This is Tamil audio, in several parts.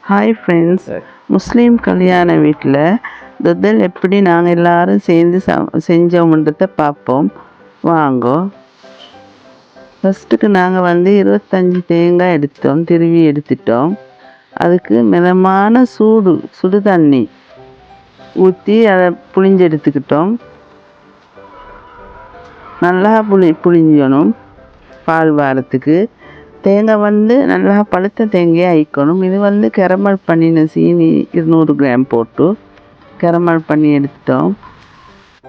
ஹாய் ஃப்ரெண்ட்ஸ், முஸ்லீம் கல்யாண வீட்டில் துதல் எப்படி நாங்கள் எல்லோரும் சேர்ந்து செஞ்சோம்ன்றதை பார்ப்போம் வாங்கோ. ஃபஸ்ட்டுக்கு நாங்கள் 25 தேங்காய் எடுத்தோம், திருவி எடுத்துட்டோம். அதுக்கு மிதமான சுடு தண்ணி ஊற்றி அதை புளிஞ்செடுத்துக்கிட்டோம். நல்லா புளிஞ்சணும் பால் வாரத்துக்கு. தேங்காய் நல்லா பழுத்த தேங்காய் ஆயிக்கணும். இது கெரமல் பண்ணின சீனி 200 கிராம் போட்டு கெரமல் பண்ணி எடுத்தோம்.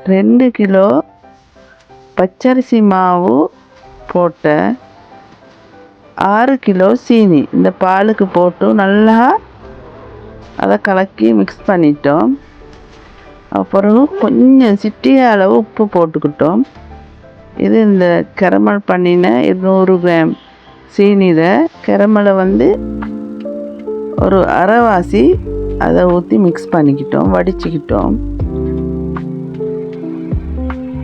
2 கிலோ பச்சரிசி மாவு போட்ட 6 கிலோ சீனி இந்த பாலுக்கு போட்டு நல்லா அதை கலக்கி மிக்ஸ் பண்ணிட்டோம். அப்புறம் கொஞ்சம் சிட்டிய அளவு உப்பு போட்டுக்கிட்டோம். இது இந்த கெரமல் பண்ணின 200 கிராம் சீனியில் கெரமலை ஒரு அரைவாசி அதை ஊற்றி மிக்ஸ் பண்ணிக்கிட்டோம், வடிச்சுக்கிட்டோம்.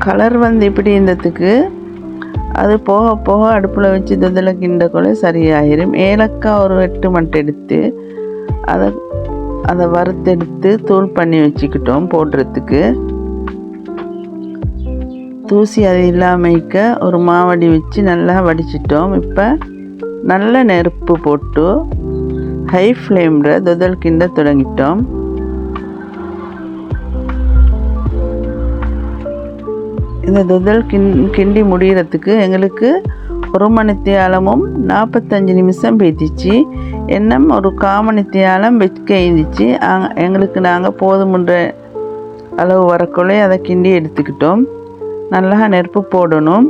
கலர் இப்படி இருந்ததுக்கு அது போக போக அடுப்பில் வச்சு துதலை கிண்டக்குள்ள சரியாயிரும். ஏலக்காய் ஒரு 8 மட்டும் எடுத்து அதை வறுத்தெடுத்து தூள் பண்ணி வச்சுக்கிட்டோம் போடுறதுக்கு. தூசி அது இல்லாமைக்க ஒரு மாவடி வச்சு நல்லா வடிச்சிட்டோம். இப்போ நல்ல நெருப்பு போட்டு ஹை ஃப்ளேமில் துதல் கிண்ட தொடங்கிட்டோம். இந்த துதல் கிண்டி முடிகிறதுக்கு எங்களுக்கு 1 மணித்தியாலமும் 45 நிமிஷம் பேத்திச்சு. எண்ணம் ஒரு 1/4 மணித்தியாலம் வைக்க இருந்துச்சு. எங்களுக்கு நாங்கள் போதுமுன்ற அளவு வரக்குள்ளே அதை கிண்டி எடுத்துக்கிட்டோம். நல்லா நெருப்பு போடணும்.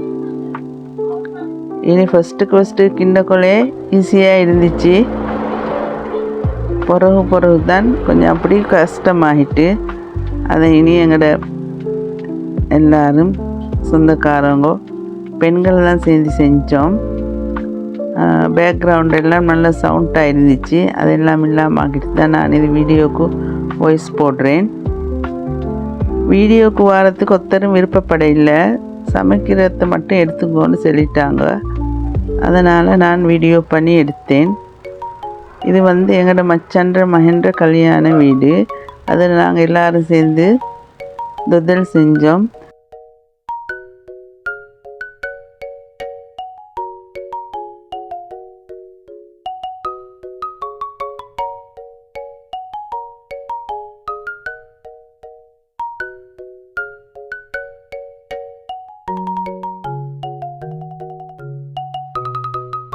இனி ஃபஸ்ட்டு கிண்டக்குள்ளே ஈஸியாக இருந்துச்சு. பிறகு தான் கொஞ்சம் அப்படி கஷ்டமாகிட்டு அதை இனி எங்களோட எல்லாரும் சொந்தக்காரங்க பெண்கள்லாம் சேர்ந்து செஞ்சோம். பேக்ரவுண்ட் எல்லாம் நல்ல சவுண்டாக இருந்துச்சு. அதெல்லாம் இல்லாமல் ஆகிட்டு தான் நான் இது வீடியோவுக்கு வாய்ஸ் போடுறேன். வீடியோவுக்கு வாரத்துக்கு ஒருத்தரும் விருப்பப்பட இல்லை, சமைக்கிறத மட்டும் எடுத்துக்கோன்னு சொல்லிட்டாங்க. அதனால் நான் வீடியோ பண்ணி எடுத்தேன். இது எங்களோட மச்சன்ற மகன்ற கல்யாண வீடு. அதில் நாங்கள் எல்லோரும் சேர்ந்து துதல் செஞ்சோம்.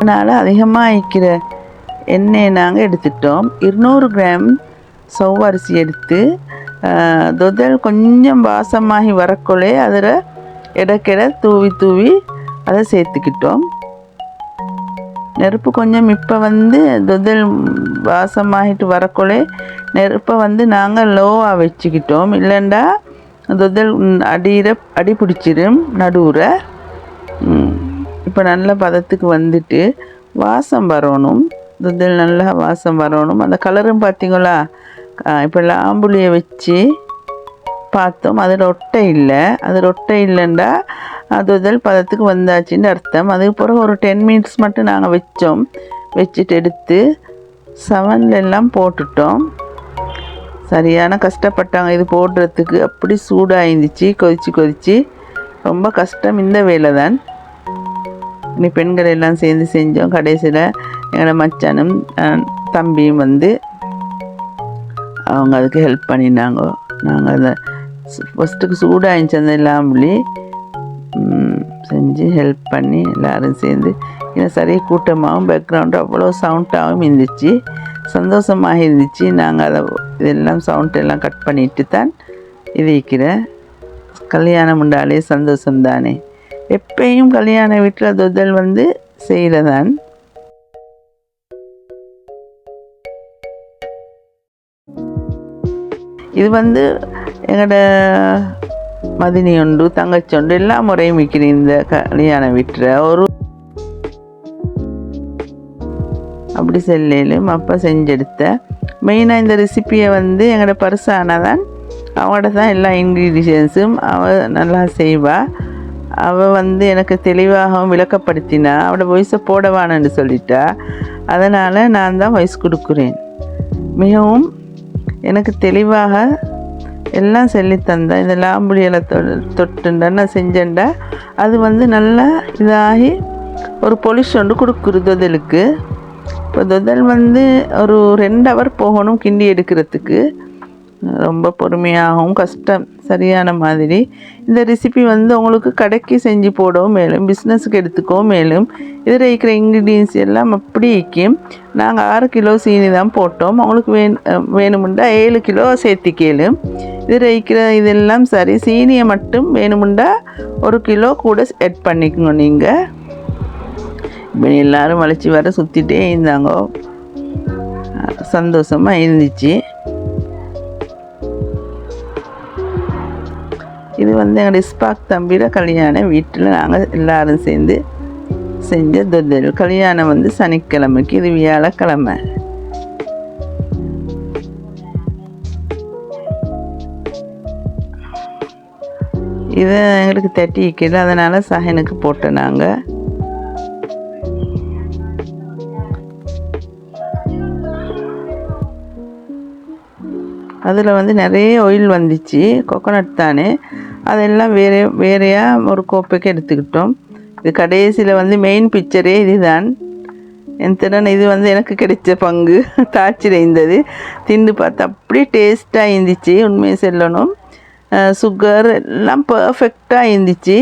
அதனால் அதிகமாக வைக்கிற எண்ணெயை நாங்கள் எடுத்துட்டோம். 200 கிராம் சவ்வரிசி எடுத்து துதல் கொஞ்சம் வாசமாகி வரக்குள்ளே அதில் இடக்கிட தூவி அதை சேர்த்துக்கிட்டோம். நெருப்பு கொஞ்சம் இப்போ துதல் வாசமாகிட்டு வரக்குள்ளே நெருப்பை நாங்கள் லோவாக வச்சுக்கிட்டோம். இல்லைண்டா துதல் அடி பிடிச்சிடும் நடுவுற. இப்போ நல்ல பதத்துக்கு வந்துட்டு வாசம் வரணும். துதல் நல்லா வாசம் வரணும். அந்த கலரும் பார்த்தீங்களா? இப்போ லாம்புளியை வச்சு பார்த்தோம், அதில் ஒட்டை இல்லை. அது ஒட்டை இல்லைண்டா துதல் பதத்துக்கு வந்தாச்சுன்னு அர்த்தம். அதுக்கு பிறகு ஒரு 10 மினிட்ஸ் மட்டும் நாங்கள் வச்சுட்டு எடுத்து 7 எல்லாம் போட்டுட்டோம். சரியான கஷ்டப்பட்டாங்க இது போடுறதுக்கு. அப்படி சூடாக இருந்துச்சு, கொதிச்சு ரொம்ப கஷ்டம் இந்த வேலை தான். இனி பெண்கள் எல்லாம் சேர்ந்து செஞ்சோம். கடைசியில் எங்களோட மச்சானும் தம்பியும் அவங்க அதுக்கு ஹெல்ப் பண்ணினாங்க. நாங்கள் அதை ஃபஸ்ட்டுக்கு சூடாகிச்சு அந்த லாம்புலி செஞ்சு ஹெல்ப் பண்ணி எல்லோரும் சேர்ந்து ஏன்னா சரியாக கூட்டமாகவும் பேக்ரவுண்டு அவ்வளோ சவுண்டாகவும் இருந்துச்சு. சந்தோஷமாக இருந்துச்சு. நாங்கள் அதை இதெல்லாம் சவுண்டெல்லாம் கட் பண்ணிட்டு தான் இது வைக்கிறேன். கல்யாணம் உண்டாலே சந்தோஷம் தானே. எப்பயும் கல்யாண வீட்டில் துதல் செய்கிறதான். இது எங்களோட மதினி உண்டு, தங்கச்சி உண்டு, எல்லா முறையும் விற்கிறேன் இந்த கல்யாண வீட்டில். அப்படி செல்லும் அப்போ செஞ்செடுத்த மெயினாக இந்த ரெசிப்பியை எங்களோட பரிசானால் தான் அவங்களோட தான் எல்லா இன்க்ரீடியன்ஸும் அவள் நல்லா செய்வாள். அவள் எனக்கு தெளிவாகவும் விளக்கப்படுத்தினா. அவளோட வாய்ஸை போடவானு சொல்லிட்டா. அதனால் நான் தான் வாய்ஸ் கொடுக்குறேன். மிகவும் எனக்கு தெளிவாக எல்லாம் சொல்லித்தந்தா. இந்த லாம்புளியலை தொட்டுண்டா நான் செஞ்சேன்டா அது வந்து நல்லா இதாகி ஒரு பொலிஷ் ஒன்று கொடுக்குறது தொதலுக்கு. இப்போ தொதல் வந்து ஒரு 2 ஹவர் போகணும் கிண்டி எடுக்கிறதுக்கு. ரொம்ப பொறுமையாகவும் கஷ்டம் சரியான மாதிரி. இந்த ரெசிபி வந்து உங்களுக்கு கடைக்கு செஞ்சு போடவும் மேலும் பிஸ்னஸுக்கு எடுத்துக்கவும் மேலும். இதில் இருக்கிற இன்க்ரீடியன்ஸ் எல்லாம் அப்படி இருக்கும். நாங்கள் 6 கிலோ சீனி தான் போட்டோம். உங்களுக்கு வேணுமுண்டா 7 கிலோ சேர்த்திக்கலும். இதில் இருக்கிற இதெல்லாம் சரி. சீனியை மட்டும் வேணுமுண்டா 1 கிலோ கூட ஆட் பண்ணிக்கோங்க. நீங்கள் இப்போ எல்லோரும் வளைச்சி வர சுற்றிட்டே இருந்தாங்க. சந்தோஷமாக இருந்துச்சு. இது வந்து எங்கள் இஸ்பாக் தம்பியோட கல்யாணம். வீட்டில் நாங்கள் எல்லோரும் சேர்ந்து செஞ்ச தொதல். கல்யாணம் வந்து சனிக்கிழமைக்கு, இது வியாழக்கிழமை. இதை எங்களுக்கு தட்டி வைக்கல, அதனால் சஹனுக்கு போட்டோம் நாங்கள். அதில் வந்து நிறைய ஆயில் வந்துச்சு, கோகோனட் தானே. அதெல்லாம் வேறையாக ஒரு கோப்பைக்கு எடுத்துக்கிட்டோம். இது கடைசியில் வந்து மெயின் பிக்சரே இதுதான். என் திறன் இது வந்து எனக்கு கிடைச்ச பங்கு. தாச்சில் இருந்தது தின்னு பார்த்து அப்படியே டேஸ்ட்டாக இருந்துச்சு. உண்மையை சொல்லணும், சுகர் எல்லாம் பர்ஃபெக்டாக இருந்துச்சு.